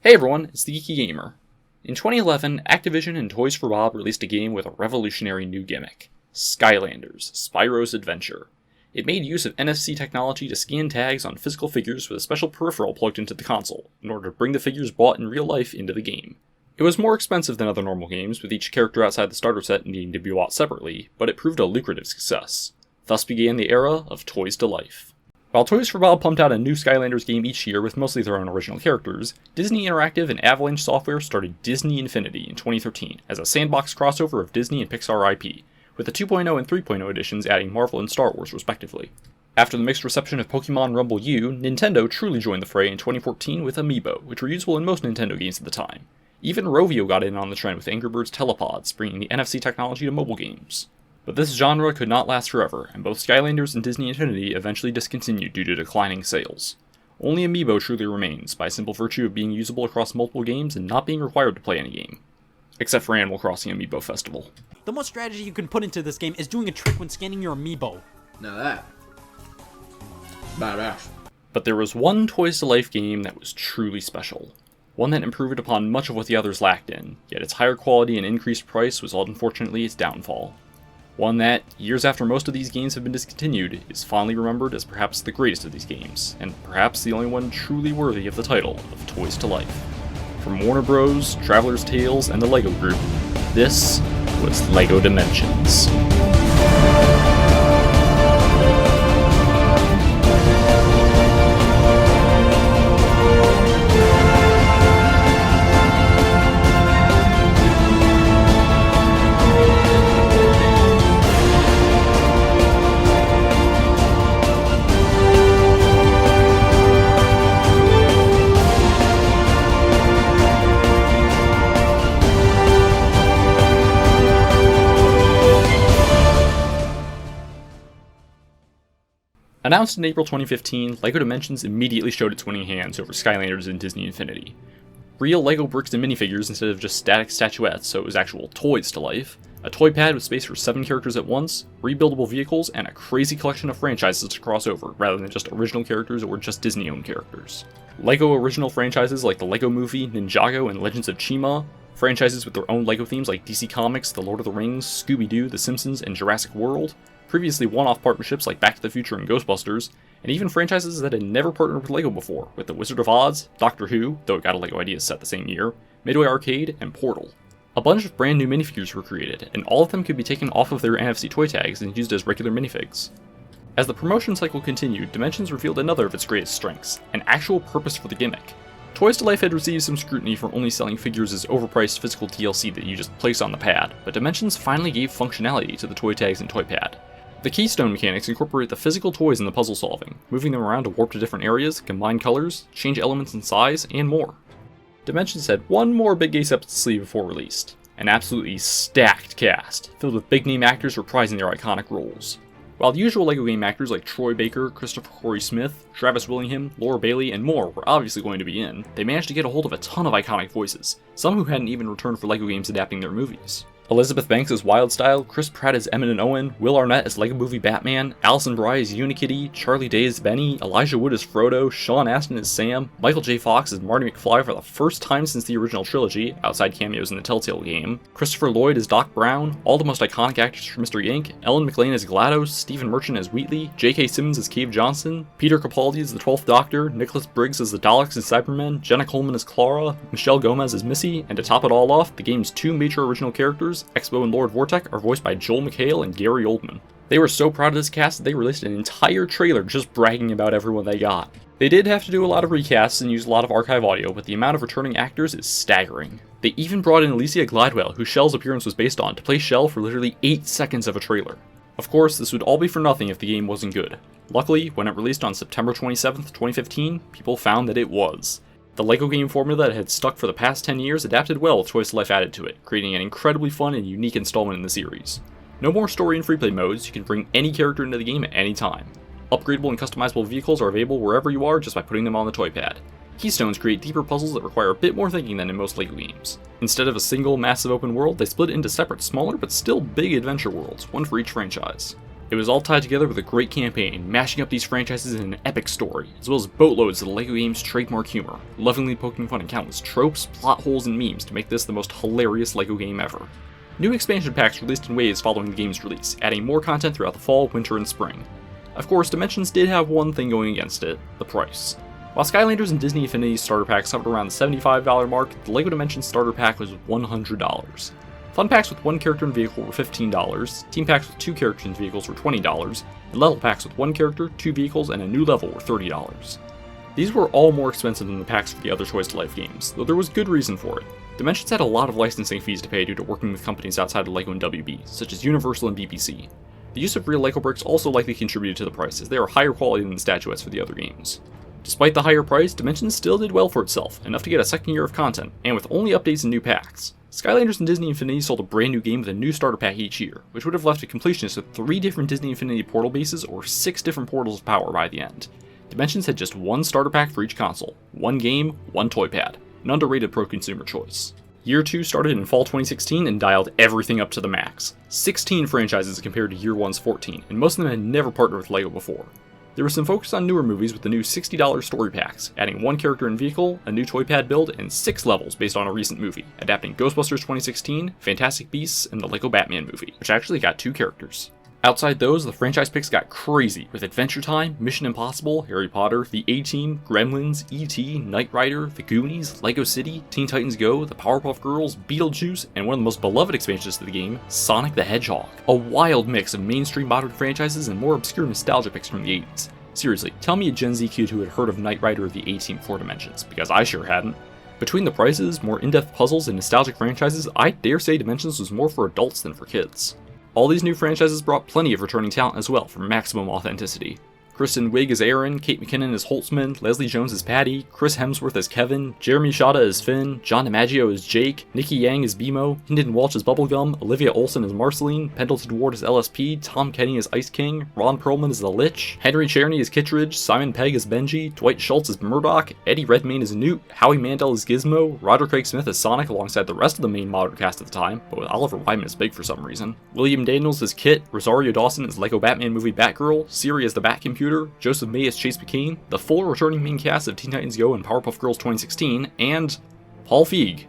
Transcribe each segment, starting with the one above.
Hey everyone, it's the Geeky Gamer. In 2011, Activision and Toys for Bob released a game with a revolutionary new gimmick, Skylanders: Spyro's Adventure. It made use of NFC technology to scan tags on physical figures with a special peripheral plugged into the console, in order to bring the figures bought in real life into the game. It was more expensive than other normal games, with each character outside the starter set needing to be bought separately, but it proved a lucrative success. Thus began the era of Toys to Life. While Toys for Bob pumped out a new Skylanders game each year with mostly their own original characters, Disney Interactive and Avalanche Software started Disney Infinity in 2013 as a sandbox crossover of Disney and Pixar IP, with the 2.0 and 3.0 editions adding Marvel and Star Wars respectively. After the mixed reception of Pokémon Rumble U, Nintendo truly joined the fray in 2014 with Amiibo, which were usable in most Nintendo games at the time. Even Rovio got in on the trend with Angry Birds Telepods, bringing the NFC technology to mobile games. But this genre could not last forever, and both Skylanders and Disney Infinity eventually discontinued due to declining sales. Only Amiibo truly remains, by simple virtue of being usable across multiple games and not being required to play any game. Except for Animal Crossing Amiibo Festival. The most strategy you can put into this game is doing a trick when scanning your Amiibo. Now that. Badass. But there was one Toys to Life game that was truly special. One that improved upon much of what the others lacked in, yet its higher quality and increased price was unfortunately its downfall. One that, years after most of these games have been discontinued, is fondly remembered as perhaps the greatest of these games, and perhaps the only one truly worthy of the title of Toys to Life. From Warner Bros., Traveler's Tales, and the LEGO Group, this was LEGO Dimensions. Announced in April 2015, LEGO Dimensions immediately showed its winning hands over Skylanders and Disney Infinity. Real LEGO bricks and minifigures instead of just static statuettes, so it was actual toys to life, a toy pad with space for 7 characters at once, rebuildable vehicles, and a crazy collection of franchises to cross over, rather than just original characters or just Disney-owned characters. LEGO original franchises like the LEGO Movie, Ninjago, and Legends of Chima, franchises with their own LEGO themes like DC Comics, The Lord of the Rings, Scooby-Doo, The Simpsons, and Jurassic World, previously one-off partnerships like Back to the Future and Ghostbusters, and even franchises that had never partnered with LEGO before, with The Wizard of Oz, Doctor Who, though it got a LEGO Ideas set the same year, Midway Arcade, and Portal. A bunch of brand new minifigures were created, and all of them could be taken off of their NFC toy tags and used as regular minifigs. As the promotion cycle continued, Dimensions revealed another of its greatest strengths, an actual purpose for the gimmick. Toys to Life had received some scrutiny for only selling figures as overpriced physical DLC that you just place on the pad, but Dimensions finally gave functionality to the toy tags and toy pad. The Keystone mechanics incorporate the physical toys in the puzzle solving, moving them around to warp to different areas, combine colors, change elements in size, and more. Dimensions had one more big ace up its sleeve before released, an absolutely stacked cast, filled with big-name actors reprising their iconic roles. While the usual LEGO game actors like Troy Baker, Christopher Corey Smith, Travis Willingham, Laura Bailey, and more were obviously going to be in, they managed to get a hold of a ton of iconic voices, some who hadn't even returned for LEGO games adapting their movies. Elizabeth Banks as Wildstyle, Chris Pratt as Emmett and Owen, Will Arnett as LEGO Movie Batman, Alison Bry as Unikitty, Charlie Day as Benny, Elijah Wood as Frodo, Sean Astin as Sam, Michael J. Fox as Marty McFly for the first time since the original trilogy, outside cameos in the Telltale game, Christopher Lloyd as Doc Brown, all the most iconic actors from Mystery Inc., Ellen McLean as GLaDOS, Stephen Merchant as Wheatley, J.K. Simmons as Cave Johnson, Peter Capaldi as the 12th Doctor, Nicholas Briggs as the Daleks and Cybermen, Jenna Coleman as Clara, Michelle Gomez as Missy, and to top it all off, the game's 2 major original characters, Expo and Lord Vortek, are voiced by Joel McHale and Gary Oldman. They were so proud of this cast that they released an entire trailer just bragging about everyone they got. They did have to do a lot of recasts and use a lot of archive audio, but the amount of returning actors is staggering. They even brought in Alicia Glidewell, who Shell's appearance was based on, to play Shell for literally 8 seconds of a trailer. Of course, this would all be for nothing if the game wasn't good. Luckily, when it released on September 27th, 2015, people found that it was. The LEGO game formula that had stuck for the past 10 years adapted well with Toys to Life added to it, creating an incredibly fun and unique installment in the series. No more story and freeplay modes, you can bring any character into the game at any time. Upgradable and customizable vehicles are available wherever you are just by putting them on the toy pad. Keystones create deeper puzzles that require a bit more thinking than in most LEGO games. Instead of a single massive open world, they split into separate smaller but still big adventure worlds, one for each franchise. It was all tied together with a great campaign, mashing up these franchises in an epic story, as well as boatloads of the LEGO game's trademark humor, lovingly poking fun at countless tropes, plot holes, and memes to make this the most hilarious LEGO game ever. New expansion packs released in waves following the game's release, adding more content throughout the fall, winter, and spring. Of course, Dimensions did have one thing going against it: the price. While Skylanders and Disney Infinity starter packs hovered around the $75 mark, the LEGO Dimensions starter pack was $100. Fun packs with one character and vehicle were $15, team packs with two characters and vehicles were $20, and level packs with one character, two vehicles, and a new level were $30. These were all more expensive than the packs for the other Toys to Life games, though there was good reason for it. Dimensions had a lot of licensing fees to pay due to working with companies outside of LEGO and WB, such as Universal and BBC. The use of real LEGO bricks also likely contributed to the price, as they are higher quality than the statuettes for the other games. Despite the higher price, Dimensions still did well for itself, enough to get a second year of content, and with only updates and new packs. Skylanders and Disney Infinity sold a brand new game with a new starter pack each year, which would have left a completionist with 3 different Disney Infinity portal bases or 6 different portals of power by the end. Dimensions had just one starter pack for each console, one game, one toy pad, an underrated pro-consumer choice. Year 2 started in fall 2016 and dialed everything up to the max. 16 franchises compared to Year 1's 14, and most of them had never partnered with LEGO before. There was some focus on newer movies with the new $60 story packs, adding one character and vehicle, a new toy pad build, and 6 levels based on a recent movie, adapting Ghostbusters 2016, Fantastic Beasts, and the LEGO Batman movie, which actually got 2 characters. Outside those, the franchise picks got crazy, with Adventure Time, Mission Impossible, Harry Potter, The A-Team, Gremlins, E.T., Knight Rider, The Goonies, LEGO City, Teen Titans Go, The Powerpuff Girls, Beetlejuice, and one of the most beloved expansions to the game, Sonic the Hedgehog. A wild mix of mainstream modern franchises and more obscure nostalgia picks from the 80s. Seriously, tell me a Gen Z kid who had heard of Knight Rider or The A-Team before Dimensions, because I sure hadn't. Between the prices, more in-depth puzzles, and nostalgic franchises, I dare say Dimensions was more for adults than for kids. All these new franchises brought plenty of returning talent as well for maximum authenticity. Kristen Wiig as Aaron, Kate McKinnon as Holtzman, Leslie Jones as Patty, Chris Hemsworth as Kevin, Jeremy Shada as Finn, John DiMaggio as Jake, Nikki Yang as Bimo, Hinton Walsh as Bubblegum, Olivia Olson as Marceline, Pendleton Ward as LSP, Tom Kenny as Ice King, Ron Perlman as the Lich, Henry Czerny as Kittredge, Simon Pegg as Benji, Dwight Schultz as Murdoch, Eddie Redmayne as Newt, Howie Mandel as Gizmo, Roger Craig Smith as Sonic alongside the rest of the main modern cast at the time, but with Oliver Wyman as Big for some reason, William Daniels as Kit, Rosario Dawson as LEGO Batman movie Batgirl, Siri as the Batcomputer, Joseph May as Chase McCain, the full returning main cast of Teen Titans Go and Powerpuff Girls 2016, and Paul Feig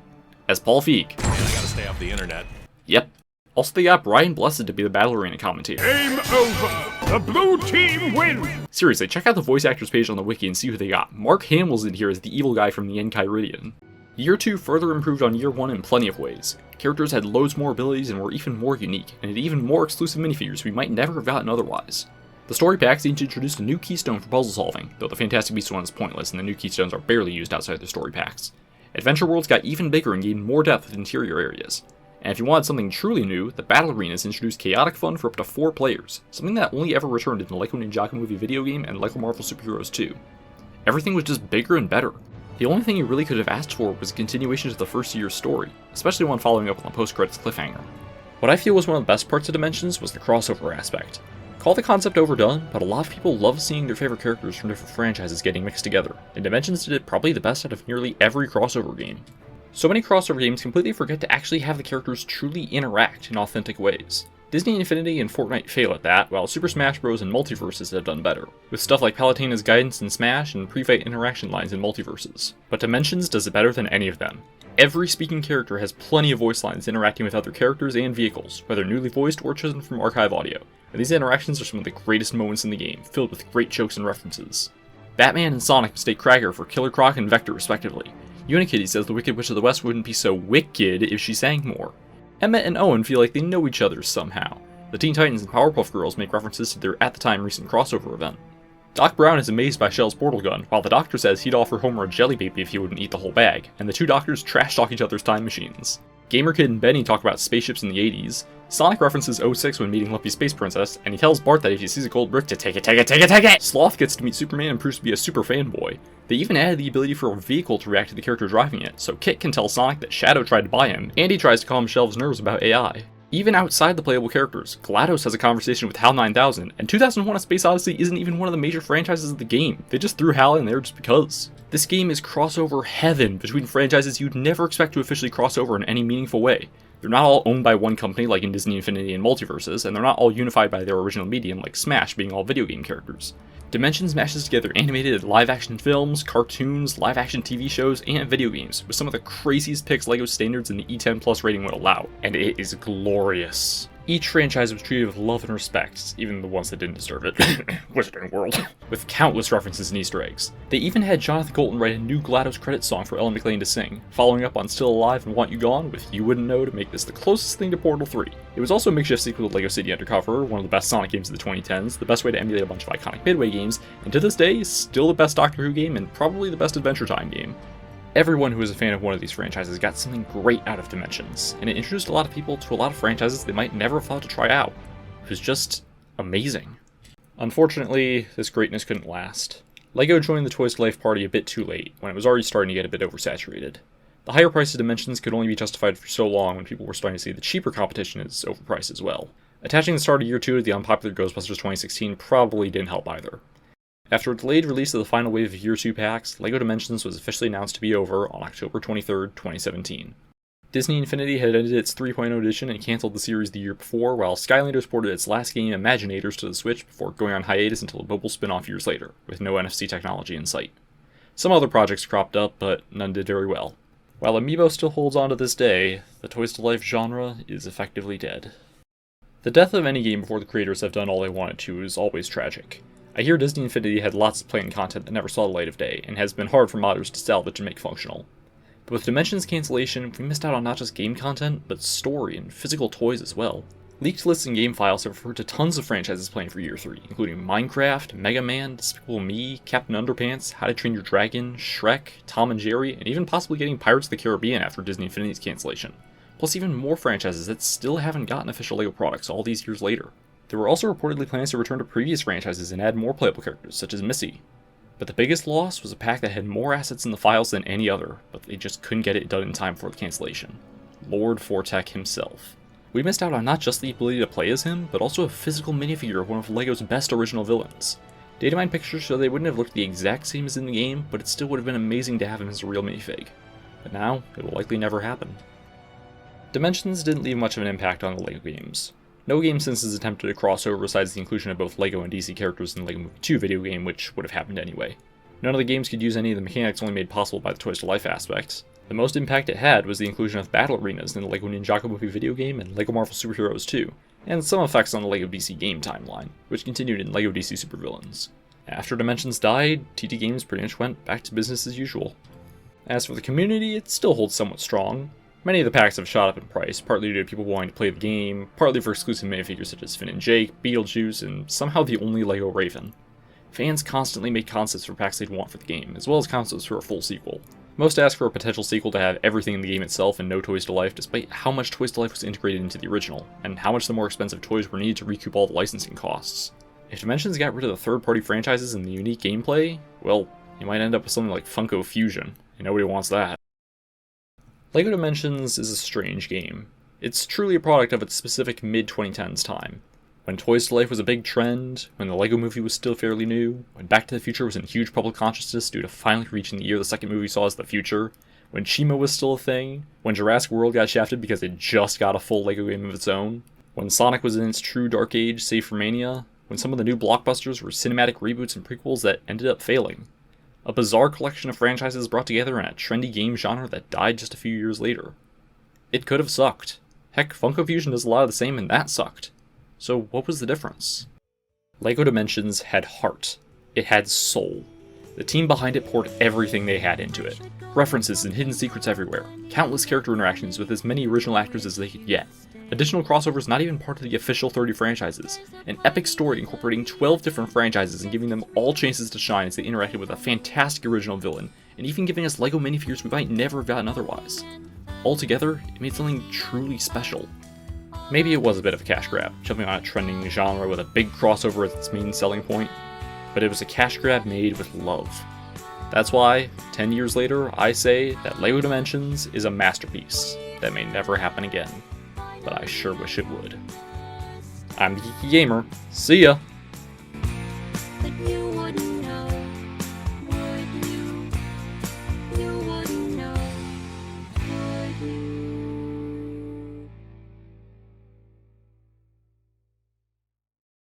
as Paul Feig. I gotta stay off the internet. Yep. Also, they got Brian Blessed to be the Battle Arena commentator. Game over! The blue team wins! Seriously, check out the voice actors page on the wiki and see who they got. Mark Hamill's in here as the evil guy from the Enchiridion. Year 2 further improved on Year 1 in plenty of ways. Characters had loads more abilities and were even more unique, and had even more exclusive minifigures we might never have gotten otherwise. The story packs each introduced a new keystone for puzzle solving, though the Fantastic Beasts one is pointless and the new keystones are barely used outside the story packs. Adventure worlds got even bigger and gained more depth with interior areas. And if you wanted something truly new, the Battle Arenas introduced chaotic fun for up to 4 players, something that only ever returned in the LEGO Ninjago movie video game and LEGO Marvel Super Heroes 2. Everything was just bigger and better. The only thing you really could have asked for was a continuation to the first year's story, especially one following up on the post-credits cliffhanger. What I feel was one of the best parts of Dimensions was the crossover aspect. Call the concept overdone, but a lot of people love seeing their favorite characters from different franchises getting mixed together, and Dimensions did it probably the best out of nearly every crossover game. So many crossover games completely forget to actually have the characters truly interact in authentic ways. Disney Infinity and Fortnite fail at that, while Super Smash Bros. And Multiverses have done better, with stuff like Palutena's guidance in Smash and pre-fight interaction lines in Multiverses. But Dimensions does it better than any of them. Every speaking character has plenty of voice lines interacting with other characters and vehicles, whether newly voiced or chosen from archive audio, and these interactions are some of the greatest moments in the game, filled with great jokes and references. Batman and Sonic mistake Kragger for Killer Croc and Vector respectively. Unikitty says the Wicked Witch of the West wouldn't be so wicked if she sang more. Emmett and Owen feel like they know each other somehow. The Teen Titans and Powerpuff Girls make references to their at-the-time recent crossover event. Doc Brown is amazed by Shell's portal gun, while the Doctor says he'd offer Homer a jelly baby if he wouldn't eat the whole bag, and the two doctors trash-talk each other's time machines. Gamerkid and Benny talk about spaceships in the 80s, Sonic references 06 when meeting Lumpy Space Princess, and he tells Bart that if he sees a gold brick to take it! Sloth gets to meet Superman and proves to be a super fanboy. They even added the ability for a vehicle to react to the character driving it, so Kit can tell Sonic that Shadow tried to buy him, and he tries to calm Shelv's nerves about AI. Even outside the playable characters, GLaDOS has a conversation with HAL 9000, and 2001: A Space Odyssey isn't even one of the major franchises of the game. They just threw HAL in there just because. This game is crossover heaven between franchises you'd never expect to officially cross over in any meaningful way. They're not all owned by one company like in Disney Infinity and Multiverses, and they're not all unified by their original medium like Smash being all video game characters. Dimensions mashes together animated live-action films, cartoons, live-action TV shows, and video games, with some of the craziest picks LEGO standards in the E10 Plus rating would allow, and it is glorious. Each franchise was treated with love and respect, even the ones that didn't deserve it. Wizarding World. With countless references and Easter eggs. They even had Jonathan Colton write a new GLaDOS credits song for Ellen McLean to sing, following up on Still Alive and Want You Gone with You Wouldn't Know to make this the closest thing to Portal 3. It was also a makeshift sequel to LEGO City Undercover, one of the best Sonic games of the 2010s, the best way to emulate a bunch of iconic Midway games, and to this day, still the best Doctor Who game and probably the best Adventure Time game. Everyone who is a fan of one of these franchises got something great out of Dimensions, and it introduced a lot of people to a lot of franchises they might never have thought to try out. It was just amazing. Unfortunately, this greatness couldn't last. LEGO joined the Toys to Life party a bit too late, when it was already starting to get a bit oversaturated. The higher price of Dimensions could only be justified for so long when people were starting to see the cheaper competition is overpriced as well. Attaching the start of Year 2 to the unpopular Ghostbusters 2016 probably didn't help either. After a delayed release of the final wave of Year 2 packs, LEGO Dimensions was officially announced to be over on October 23, 2017. Disney Infinity had ended its 3.0 edition and cancelled the series the year before, while Skylanders ported its last game, Imaginators, to the Switch before going on hiatus until a mobile spin-off years later, with no NFC technology in sight. Some other projects cropped up, but none did very well. While Amiibo still holds on to this day, the Toys to Life genre is effectively dead. The death of any game before the creators have done all they wanted to is always tragic. I hear Disney Infinity had lots of planned content that never saw the light of day, and has been hard for modders to salvage and make functional. But with Dimensions cancellation, we missed out on not just game content, but story and physical toys as well. Leaked lists and game files have referred to tons of franchises planned for Year 3, including Minecraft, Mega Man, Despicable Me, Captain Underpants, How to Train Your Dragon, Shrek, Tom and Jerry, and even possibly getting Pirates of the Caribbean after Disney Infinity's cancellation. Plus even more franchises that still haven't gotten official LEGO products all these years later. There were also reportedly plans to return to previous franchises and add more playable characters, such as Missy. But the biggest loss was a pack that had more assets in the files than any other, but they just couldn't get it done in time for the cancellation. Lord Fortek himself. We missed out on not just the ability to play as him, but also a physical minifigure of one of LEGO's best original villains. Datamine pictures show they wouldn't have looked the exact same as in the game, but it still would have been amazing to have him as a real minifig. But now, it will likely never happen. Dimensions didn't leave much of an impact on the LEGO games. No game since has attempted a crossover besides the inclusion of both LEGO and DC characters in the LEGO Movie 2 video game, which would have happened anyway. None of the games could use any of the mechanics only made possible by the Toys to Life aspect. The most impact it had was the inclusion of battle arenas in the LEGO Ninjago Movie video game and LEGO Marvel Super Heroes 2, and some effects on the LEGO DC game timeline, which continued in LEGO DC Supervillains. After Dimensions died, TT Games pretty much went back to business as usual. As for the community, it still holds somewhat strong. Many of the packs have shot up in price, partly due to people wanting to play the game, partly for exclusive minifigures such as Finn and Jake, Beetlejuice, and somehow the only LEGO Raven. Fans constantly make concepts for packs they'd want for the game, as well as concepts for a full sequel. Most ask for a potential sequel to have everything in the game itself and no Toys to Life, despite how much Toys to Life was integrated into the original, and how much the more expensive toys were needed to recoup all the licensing costs. If Dimensions got rid of the third-party franchises and the unique gameplay, well, you might end up with something like Funko Fusion, and nobody wants that. LEGO Dimensions is a strange game. It's truly a product of its specific mid-2010s time. When Toys to Life was a big trend, when the LEGO Movie was still fairly new, when Back to the Future was in huge public consciousness due to finally reaching the year the second movie saw as the future, when Chima was still a thing, when Jurassic World got shafted because it just got a full LEGO game of its own, when Sonic was in its true dark age save for Mania, when some of the new blockbusters were cinematic reboots and prequels that ended up failing. A bizarre collection of franchises brought together in a trendy game genre that died just a few years later. It could have sucked. Heck, Funko Fusion does a lot of the same and that sucked. So what was the difference? LEGO Dimensions had heart. It had soul. The team behind it poured everything they had into it. References and hidden secrets everywhere. Countless character interactions with as many original actors as they could get. Additional crossovers not even part of the official 30 franchises. An epic story incorporating 12 different franchises and giving them all chances to shine as they interacted with a fantastic original villain, and even giving us LEGO minifigures we might never have gotten otherwise. Altogether, it made something truly special. Maybe it was a bit of a cash grab, jumping on a trending genre with a big crossover as its main selling point, but it was a cash grab made with love. That's why, 10 years later, I say that LEGO Dimensions is a masterpiece that may never happen again, but I sure wish it would. I'm the Geeky Gamer, see ya!